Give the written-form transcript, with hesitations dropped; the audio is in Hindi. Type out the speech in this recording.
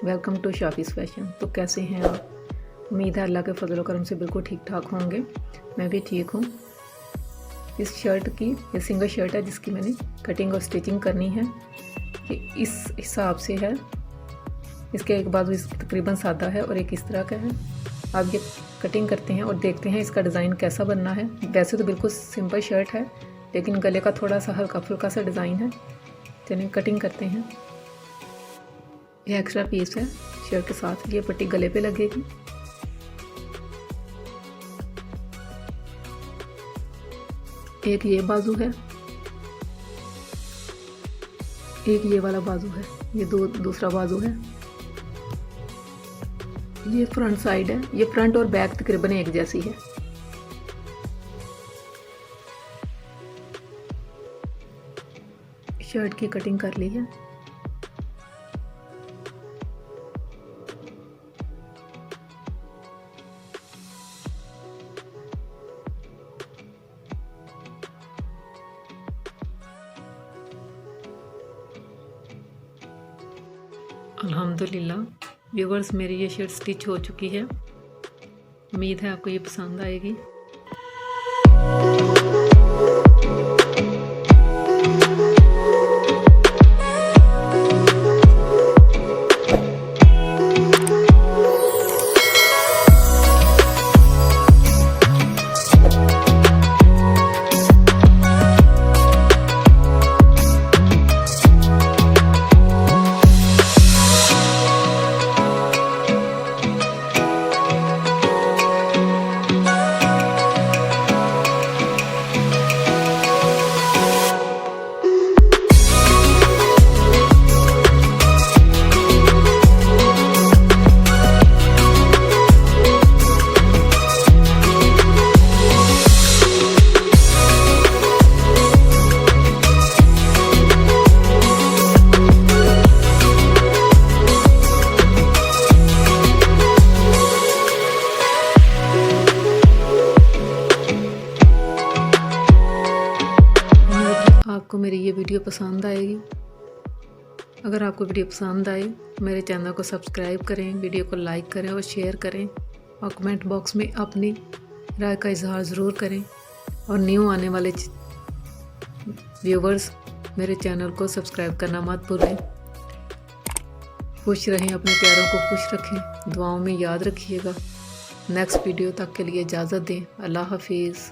Welcome to शाफीज़ fashion. तो कैसे हैं आप? उम्मीद है अल्लाह के फजल करम से बिल्कुल ठीक ठाक होंगे। मैं भी ठीक हूँ। इस शर्ट की ये सिंगल शर्ट है जिसकी मैंने कटिंग और स्टिचिंग करनी है। ये इस हिसाब से है। इसके एक बाजू तकरीबन सादा है और एक इस तरह का है। अब ये कटिंग करते हैं और देखते हैं इसका डिज़ाइन कैसा बनना है। वैसे तो बिल्कुल सिंपल शर्ट है लेकिन गले का थोड़ा सा हल्का फुल्का सा डिज़ाइन है। चलिए कटिंग करते हैं। ये एक्स्ट्रा पीस है शर्ट के साथ। ये पट्टी गले पे लगेगी। एक ये बाजू है, एक ये वाला बाजू है। ये दूसरा बाजू है। ये फ्रंट साइड है। ये फ्रंट और बैक तकरीबन एक जैसी है। शर्ट की कटिंग कर ली है। अल्हम्दुलिल्लाह व्यूवर्स, मेरी ये शर्ट स्टिच हो चुकी है। उम्मीद है आपको ये पसंद आएगी। आपको मेरी ये वीडियो पसंद आएगी। अगर आपको वीडियो पसंद आए तो मेरे चैनल को सब्सक्राइब करें, वीडियो को लाइक करें और शेयर करें और कमेंट बॉक्स में अपनी राय का इजहार ज़रूर करें। और न्यू आने वाले व्यूवर्स मेरे चैनल को सब्सक्राइब करना मत भूलें। खुश रहें, अपने प्यारों को खुश रखें, दुआओं में याद रखिएगा। नेक्स्ट वीडियो तक के लिए इजाज़त दें। अल्लाह हाफिज़।